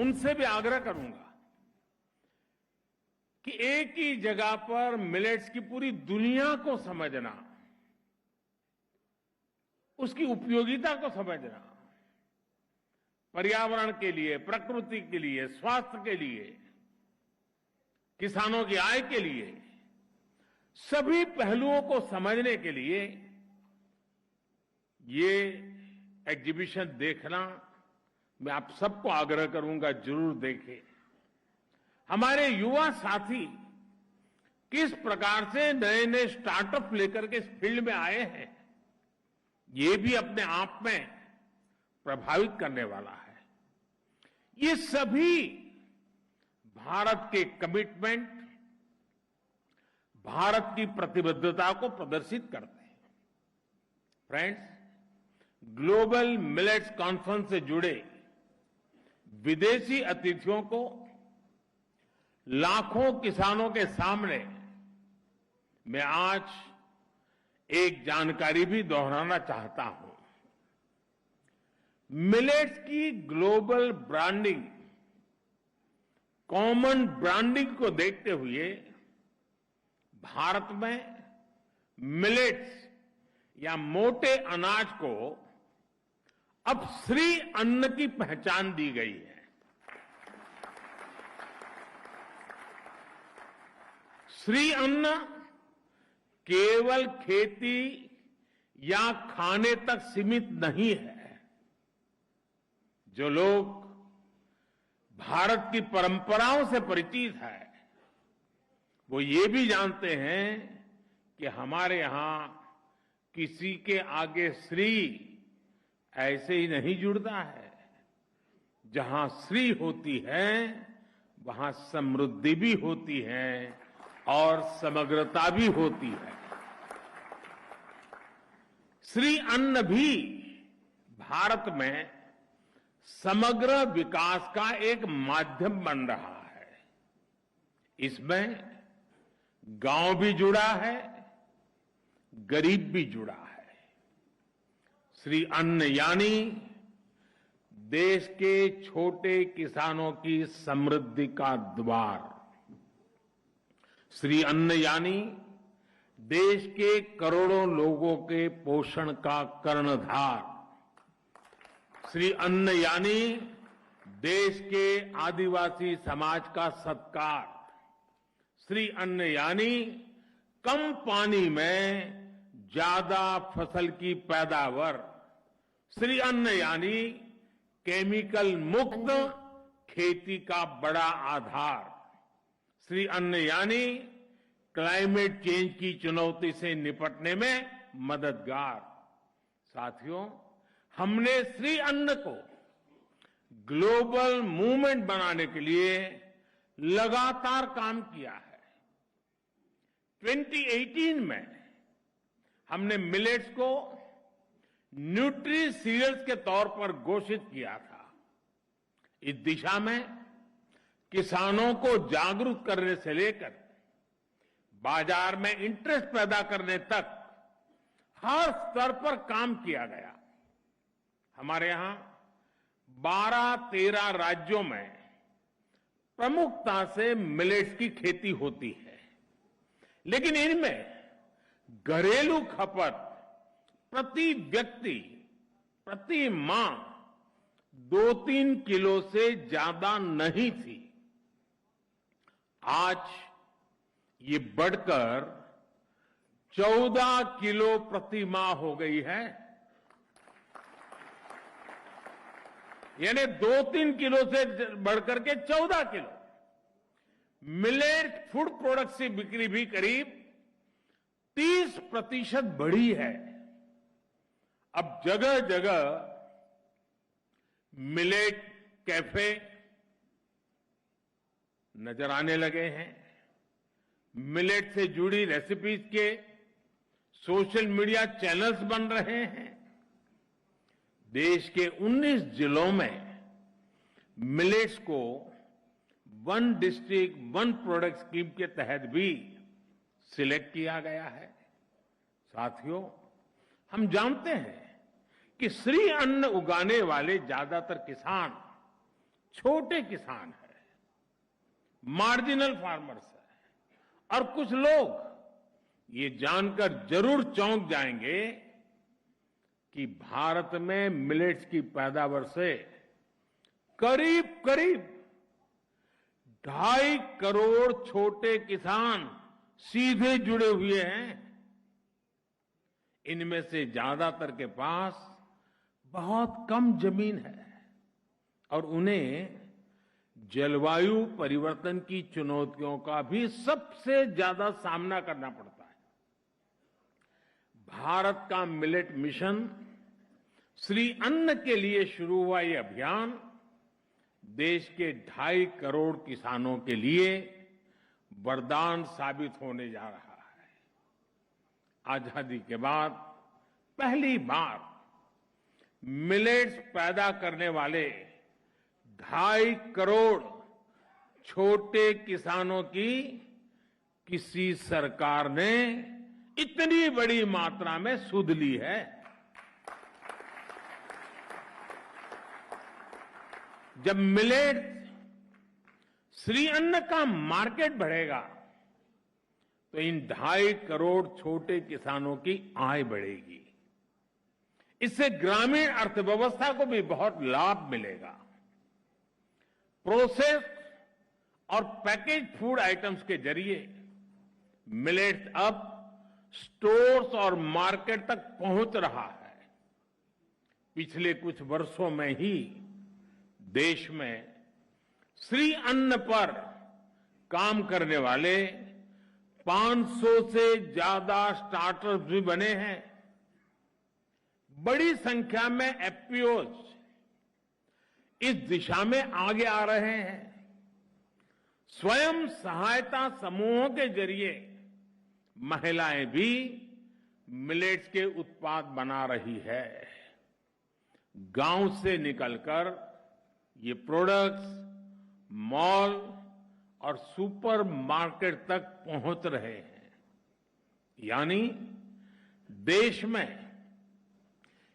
उनसे भी आग्रह करूंगा कि एक ही जगह पर मिलेट्स की पूरी दुनिया को समझना, उसकी उपयोगिता को समझना, पर्यावरण के लिए, प्रकृति के लिए, स्वास्थ्य के लिए, किसानों की आय के लिए, सभी पहलुओं को समझने के लिए ये एग्जीबिशन देखना मैं आप सबको आग्रह करूंगा, जरूर देखें। हमारे युवा साथी किस प्रकार से नए नए स्टार्टअप लेकर के इस फील्ड में आए हैं, ये भी अपने आप में प्रभावित करने वाला है। ये सभी भारत के कमिटमेंट, भारत की प्रतिबद्धता को प्रदर्शित करते हैं। फ्रेंड्स, ग्लोबल मिलेट्स कॉन्फ्रेंस से जुड़े विदेशी अतिथियों को लाखों किसानों के सामने मैं आज एक जानकारी भी दोहराना चाहता हूं। मिलेट्स की ग्लोबल ब्रांडिंग, कॉमन ब्रांडिंग को देखते हुए भारत में मिलेट्स या मोटे अनाज को अब श्री अन्न की पहचान दी गई है। श्री अन्न केवल खेती या खाने तक सीमित नहीं है। जो लोग भारत की परंपराओं से परिचित है, वो ये भी जानते हैं कि हमारे यहां किसी के आगे श्री ऐसे ही नहीं जुड़ता है। जहां श्री होती है, वहां समृद्धि भी होती है और समग्रता भी होती है। श्री अन्न भी भारत में समग्र विकास का एक माध्यम बन रहा है। इसमें गांव भी जुड़ा है, गरीब भी जुड़ा है। श्री अन्न यानी देश के छोटे किसानों की समृद्धि का द्वार। श्री अन्न यानी देश के करोड़ों लोगों के पोषण का कर्णधार। श्री अन्न यानी देश के आदिवासी समाज का सत्कार। श्री अन्न यानी कम पानी में ज्यादा फसल की पैदावार। श्री अन्न यानी केमिकल मुक्त खेती का बड़ा आधार। श्री अन्न यानी क्लाइमेट चेंज की चुनौती से निपटने में मददगार। साथियों, हमने श्री अन्न को ग्लोबल मूवमेंट बनाने के लिए लगातार काम किया है। 2018 में हमने मिलेट्स को न्यूट्री सीरियल्स के तौर पर घोषित किया था। इस दिशा में किसानों को जागरूक करने से लेकर बाजार में इंटरेस्ट पैदा करने तक हर स्तर पर काम किया गया। हमारे यहां 12-13 राज्यों में प्रमुखता से मिलेट्स की खेती होती है, लेकिन इनमें घरेलू खपत प्रति व्यक्ति, प्रति माह 2-3 किलो से ज्यादा नहीं थी। आज ये बढ़कर 14 किलो प्रति माह हो गई है। यानी 2-3 किलो से बढ़कर के 14 किलो। मिलेट फूड प्रोडक्ट्स की बिक्री भी करीब 30% बढ़ी है। अब जगह जगह मिलेट कैफे नजर आने लगे हैं। मिलेट से जुड़ी रेसिपीज के सोशल मीडिया चैनल्स बन रहे हैं। देश के 19 जिलों में मिलेट्स को one district one product scheme के तहत भी सिलेक्ट किया गया है। साथियों, हम जानते हैं कि श्री अन्न उगाने वाले ज्यादातर किसान छोटे किसान हैं, मार्जिनल फार्मर्स हैं। और कुछ लोग ये जानकर जरूर चौंक जाएंगे कि भारत में मिलेट्स की पैदावार से करीब करीब 2.5 करोड़ छोटे किसान सीधे जुड़े हुए हैं। इनमें से ज्यादातर के पास बहुत कम जमीन है और उन्हें जलवायु परिवर्तन की चुनौतियों का भी सबसे ज्यादा सामना करना पड़ता है। भारत का मिलेट मिशन श्री अन्न के लिए शुरू हुआ ये अभियान देश के 2.5 करोड़ किसानों के लिए वरदान साबित होने जा रहा है। आजादी के बाद पहली बार मिलेट्स पैदा करने वाले 2.5 करोड़ छोटे किसानों की किसी सरकार ने इतनी बड़ी मात्रा में सुध ली है। जब मिलेट श्री अन्न का मार्केट बढ़ेगा तो इन 2.5 करोड़ छोटे किसानों की आय बढ़ेगी। इससे ग्रामीण अर्थव्यवस्था को भी बहुत लाभ मिलेगा। प्रोसेस और पैकेज फूड आइटम्स के जरिए मिलेट्स अब स्टोर्स और मार्केट तक पहुंच रहा है। पिछले कुछ वर्षों में ही देश में श्री अन्न पर काम करने वाले 500 से ज्यादा स्टार्टअप्स भी बने हैं। बड़ी संख्या में एफपीओज इस दिशा में आगे आ रहे हैं। स्वयं सहायता समूहों के जरिए महिलाएं भी मिलेट्स के उत्पाद बना रही है। गांव से निकलकर ये प्रोडक्ट्स मॉल और सुपर मार्केट तक पहुंच रहे हैं। यानी देश में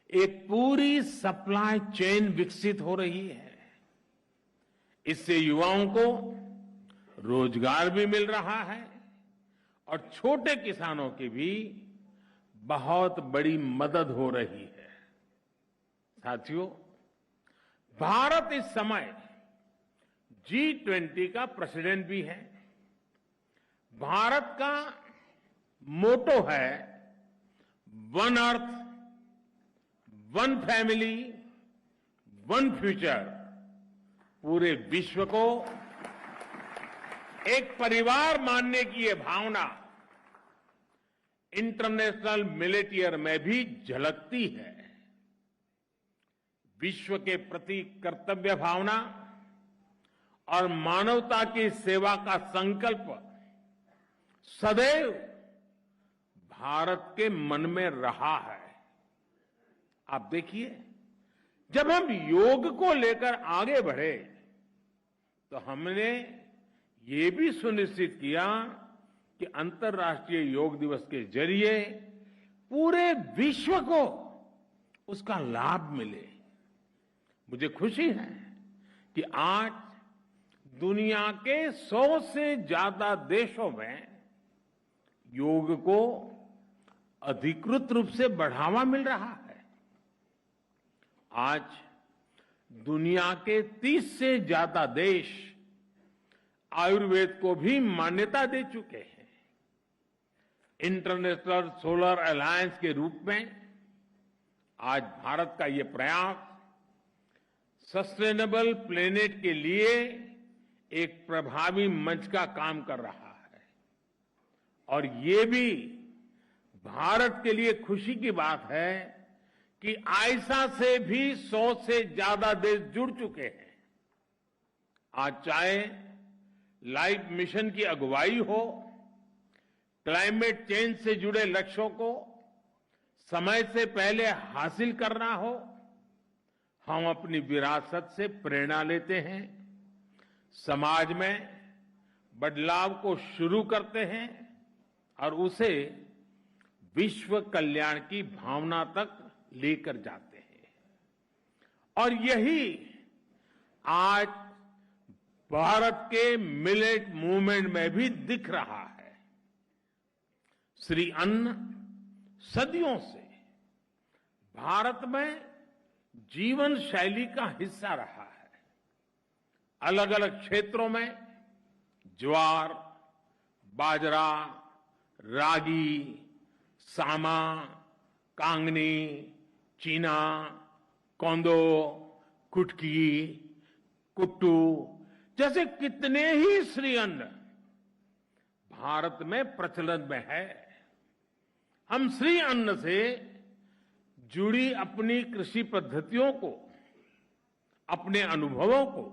एक पूरी सप्लाई चेन विकसित हो रही है। इससे युवाओं को रोजगार भी मिल रहा है और छोटे किसानों की भी बहुत बड़ी मदद हो रही है। साथियों, भारत इस समय G20 का प्रेसिडेंट भी है। भारत का मोटो है one earth, one family, one future. पूरे विश्व को एक परिवार मानने की ये भावना इंटरनेशनल मिलेट ईयर में भी झलकती है। विश्व के प्रति कर्तव्य भावना और मानवता की सेवा का संकल्प सदैव भारत के मन में रहा है। आप देखिए, जब हम योग को लेकर आगे बढ़े तो हमने ये भी सुनिश्चित किया कि अंतर्राष्ट्रीय योग दिवस के जरिए पूरे विश्व को उसका लाभ मिले। मुझे खुशी है कि आज दुनिया के 100 से ज्यादा देशों में योग को अधिकृत रूप से बढ़ावा मिल रहा है। आज दुनिया के 30 से ज्यादा देश आयुर्वेद को भी मान्यता दे चुके हैं। इंटरनेशनल सोलर अलायंस के रूप में आज भारत का ये प्रयास सस्टेनेबल प्लेनेट के लिए एक प्रभावी मंच का काम कर रहा है। और ये भी भारत के लिए खुशी की बात है कि आयसा से भी 100 से ज्यादा देश जुड़ चुके हैं। आज चाहे लाइफ मिशन की अगुवाई हो, क्लाइमेट चेंज से जुड़े लक्ष्यों को समय से पहले हासिल करना हो, हम अपनी विरासत से प्रेरणा लेते हैं, समाज में बदलाव को शुरू करते हैं और उसे विश्व कल्याण की भावना तक लेकर जाते हैं। और यही आज भारत के मिलेट मूवमेंट में भी दिख रहा है। श्री अन्न सदियों से भारत में जीवन शैली का हिस्सा रहा है। अलग अलग क्षेत्रों में ज्वार, बाजरा, रागी, सामा, कांगनी, चीना, कोंदो, कुटकी, कुट्टू जैसे कितने ही श्री अन्न भारत में प्रचलन में है। हम श्री अन्न से जुड़ी अपनी कृषि पद्धतियों को, अपने अनुभवों को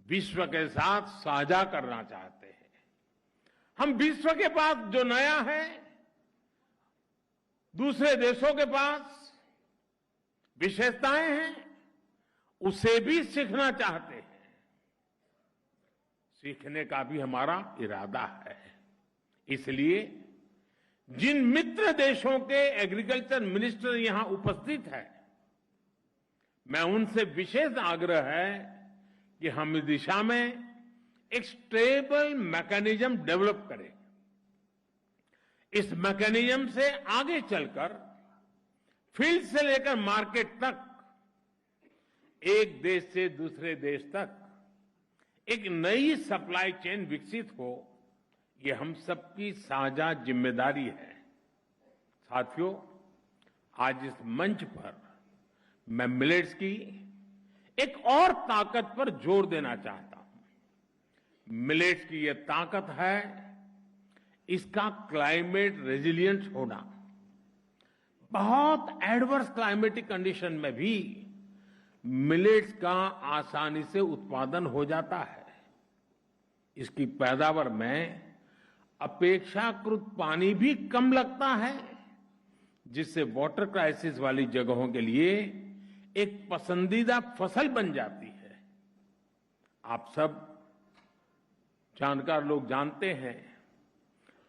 विश्व के साथ साझा करना चाहते हैं। हम विश्व के पास जो नया है, दूसरे देशों के पास विशेषताएं हैं, उसे भी सीखना चाहते हैं। सीखने का भी हमारा इरादा है। इसलिए जिन मित्र देशों के एग्रीकल्चर मिनिस्टर यहां उपस्थित हैं, मैं उनसे विशेष आग्रह है कि हम इस दिशा में एक स्टेबल मैकेनिज्म डेवलप करें। इस मैकेनिज्म से आगे चलकर फील्ड से लेकर मार्केट तक, एक देश से दूसरे देश तक एक नई सप्लाई चेन विकसित हो, ये हम सबकी साझा जिम्मेदारी है। साथियों, आज इस मंच पर मैं मिलेट्स की एक और ताकत पर जोर देना चाहता हूं। मिलेट्स की यह ताकत है इसका क्लाइमेट रेजिलिएंट होना। बहुत एडवर्स क्लाइमेटिक कंडीशन में भी मिलेट्स का आसानी से उत्पादन हो जाता है। इसकी पैदावार में अपेक्षाकृत पानी भी कम लगता है, जिससे वाटर क्राइसिस वाली जगहों के लिए एक पसंदीदा फसल बन जाती है। आप सब जानकार लोग जानते हैं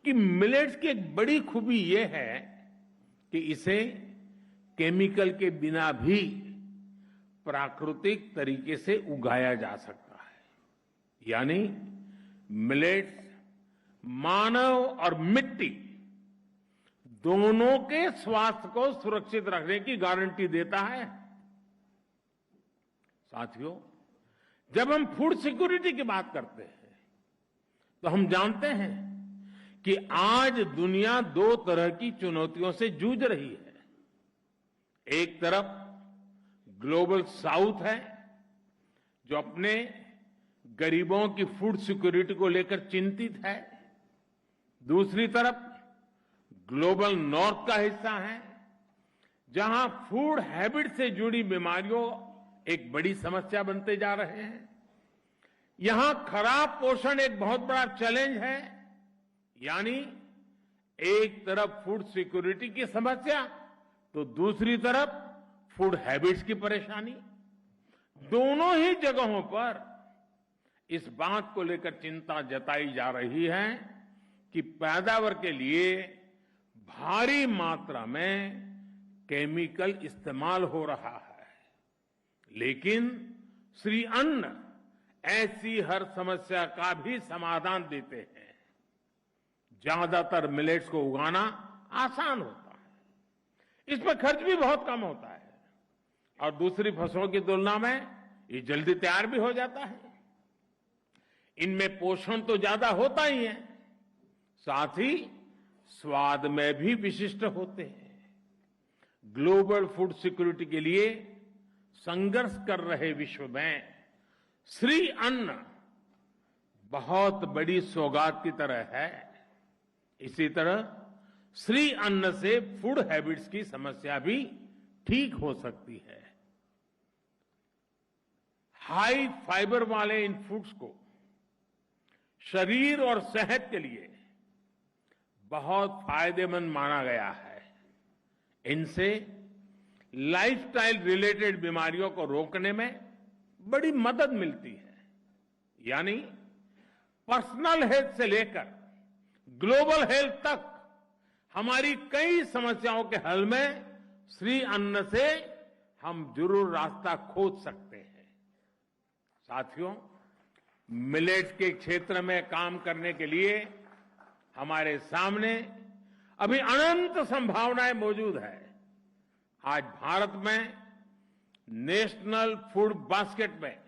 कि मिलेट्स की एक बड़ी खूबी यह है कि इसे केमिकल के बिना भी प्राकृतिक तरीके से उगाया जा सकता है। यानी मिलेट्स मानव और मिट्टी दोनों के स्वास्थ्य को सुरक्षित रखने की गारंटी देता है। साथियों, जब हम फूड सिक्योरिटी की बात करते हैं तो हम जानते हैं कि आज दुनिया दो तरह की चुनौतियों से जूझ रही है। एक तरफ ग्लोबल साउथ है, जो अपने गरीबों की फूड सिक्योरिटी को लेकर चिंतित है। दूसरी तरफ ग्लोबल नॉर्थ का हिस्सा है, जहां फूड हैबिट से जुड़ी बीमारियों एक बड़ी समस्या बनते जा रहे हैं। यहां खराब पोषण एक बहुत बड़ा चैलेंज है। यानी एक तरफ फूड सिक्योरिटी की समस्या तो दूसरी तरफ फूड हैबिट्स की परेशानी। दोनों ही जगहों पर इस बात को लेकर चिंता जताई जा रही है कि पैदावार के लिए भारी मात्रा में केमिकल इस्तेमाल हो रहा है। लेकिन श्री अन्न ऐसी हर समस्या का भी समाधान देते हैं। ज्यादातर मिलेट्स को उगाना आसान होता है, इसमें खर्च भी बहुत कम होता है और दूसरी फसलों की तुलना में ये जल्दी तैयार भी हो जाता है। इनमें पोषण तो ज्यादा होता ही है, साथ ही स्वाद में भी विशिष्ट होते हैं। ग्लोबल फूड सिक्योरिटी के लिए संघर्ष कर रहे विश्व में श्री अन्न बहुत बड़ी सौगात की तरह है। इसी तरह श्री अन्न से फूड हैबिट्स की समस्या भी ठीक हो सकती है। हाई फाइबर वाले इन फूड्स को शरीर और सेहत के लिए बहुत फायदेमंद माना गया है। इनसे लाइफस्टाइल रिलेटेड बीमारियों को रोकने में बड़ी मदद मिलती है। यानी पर्सनल हेल्थ से लेकर ग्लोबल हेल्थ तक हमारी कई समस्याओं के हल में श्री अन्न से हम जरूर रास्ता खोज सकते हैं। साथियों, मिलेट के क्षेत्र में काम करने के लिए हमारे सामने अभी अनंत संभावनाएं मौजूद है। आज भारत में नेशनल फूड बास्केट में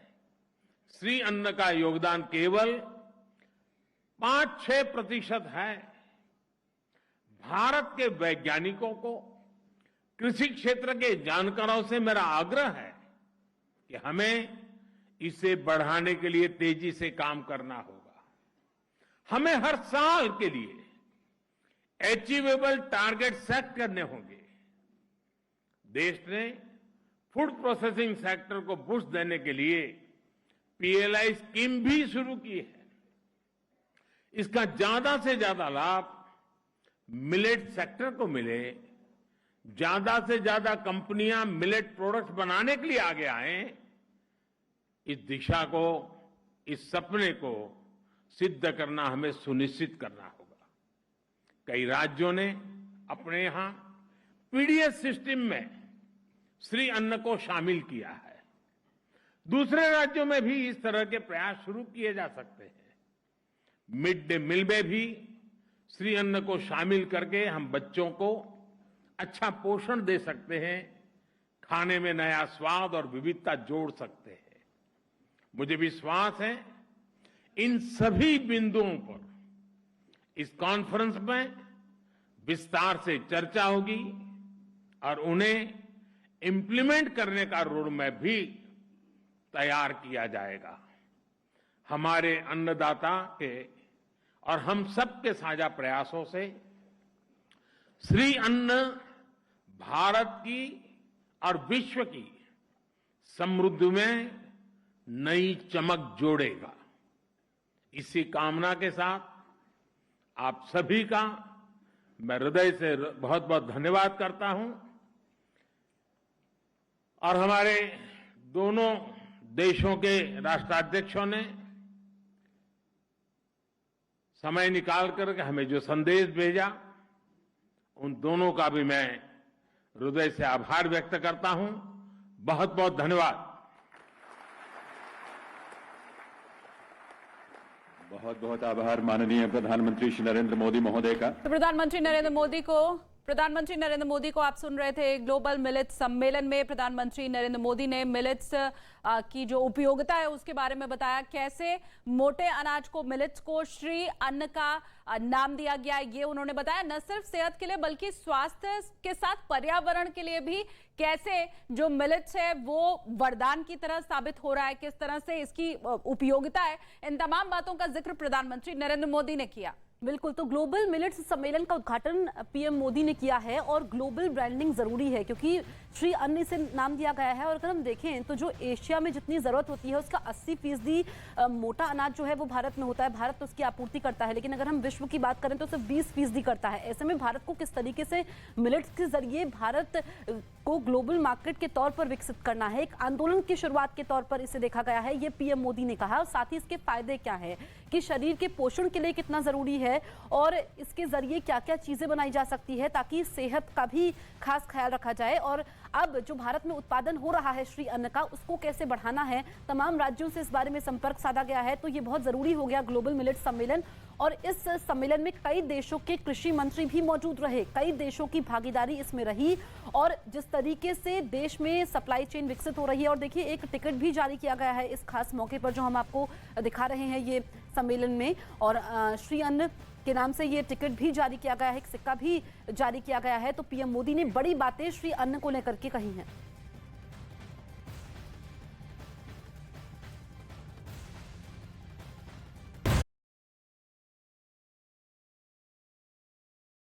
श्री अन्न का योगदान केवल 5-6% है। भारत के वैज्ञानिकों को, कृषि क्षेत्र के जानकारों से मेरा आग्रह है कि हमें इसे बढ़ाने के लिए तेजी से काम करना होगा। हमें हर साल के लिए अचीवेबल टारगेट सेट करने होंगे। देश ने फूड प्रोसेसिंग सेक्टर को बूस्ट देने के लिए पीएलआई स्कीम भी शुरू की है। इसका ज्यादा से ज्यादा लाभ मिलेट सेक्टर को मिले, ज्यादा से ज्यादा कंपनियां मिलेट प्रोडक्ट्स बनाने के लिए आगे आए, इस दिशा को, इस सपने को सिद्ध करना हमें सुनिश्चित करना होगा। कई राज्यों ने अपने यहां पीडीएस सिस्टम में श्री अन्न को शामिल किया है। दूसरे राज्यों में भी इस तरह के प्रयास शुरू किए जा सकते हैं। मिड डे मील में भी श्री अन्न को शामिल करके हम बच्चों को अच्छा पोषण दे सकते हैं, खाने में नया स्वाद और विविधता जोड़ सकते हैं। मुझे विश्वास है इन सभी बिंदुओं पर इस कॉन्फ्रेंस में विस्तार से चर्चा होगी और उन्हें इंप्लीमेंट करने का रोड मैप भी तैयार किया जाएगा। हमारे अन्नदाता के और हम सबके साझा प्रयासों से श्री अन्न भारत की और विश्व की समृद्धि में नई चमक जोड़ेगा। इसी कामना के साथ आप सभी का मैं हृदय से बहुत बहुत धन्यवाद करता हूं और हमारे दोनों देशों के राष्ट्राध्यक्षों ने समय निकाल कर हमें जो संदेश भेजा, उन दोनों का भी मैं हृदय से आभार व्यक्त करता हूं। बहुत बहुत धन्यवाद। बहुत बहुत आभार माननीय प्रधानमंत्री श्री नरेंद्र मोदी महोदय का। तो प्रधानमंत्री नरेंद्र मोदी को आप सुन रहे थे। ग्लोबल मिलेट्स सम्मेलन में प्रधानमंत्री नरेंद्र मोदी ने मिलेट्स की जो उपयोगिता है उसके बारे में बताया, कैसे मोटे अनाज को, मिलेट्स को श्री अन्न का नाम दिया गया है। ये उन्होंने बताया न सिर्फ सेहत के लिए बल्कि स्वास्थ्य के साथ पर्यावरण के लिए भी कैसे जो मिलेट्स है वो वरदान की तरह साबित हो रहा है, किस तरह से इसकी उपयोगिता है। इन तमाम बातों का जिक्र प्रधानमंत्री नरेंद्र मोदी ने किया। बिल्कुल, तो ग्लोबल मिलेट्स सम्मेलन का उद्घाटन पीएम मोदी ने किया है और ग्लोबल ब्रांडिंग जरूरी है क्योंकि श्री अन्न से नाम दिया गया है। और अगर हम देखें तो जो एशिया में जितनी जरूरत होती है उसका 80% मोटा अनाज जो है वो भारत में होता है, भारत तो उसकी आपूर्ति करता है। लेकिन अगर हम विश्व की बात करें तो सिर्फ 20% करता है। ऐसे में भारत को किस तरीके से मिलेट्स के जरिए भारत को ग्लोबल मार्केट के तौर पर विकसित करना है, एक आंदोलन की शुरुआत के तौर पर इसे देखा गया है, ये पीएम मोदी ने कहा। और साथ ही इसके फायदे क्या है कि शरीर के पोषण के लिए कितना जरूरी है और इसके जरिए क्या क्या चीजें बनाई जा सकती है ताकि सेहत का भी खास ख्याल रखा जाए। और अब जो भारत में उत्पादन हो रहा है श्री अन्न का, उसको कैसे बढ़ाना है, तमाम राज्यों से इस बारे में संपर्क साधा गया है। तो ये बहुत जरूरी हो गया ग्लोबल मिलेट सम्मेलन। और इस सम्मेलन में कई देशों के कृषि मंत्री भी मौजूद रहे, कई देशों की भागीदारी इसमें रही। और जिस तरीके से देश में सप्लाई चेन विकसित हो रही है, और देखिए एक टिकट भी जारी किया गया है इस खास मौके पर जो हम आपको दिखा रहे हैं ये सम्मेलन में। और श्री अन्न के नाम से ये टिकट भी जारी किया गया है, एक सिक्का भी जारी किया गया है। तो पीएम मोदी ने बड़ी बातें श्री अन्न को लेकर के कही हैं।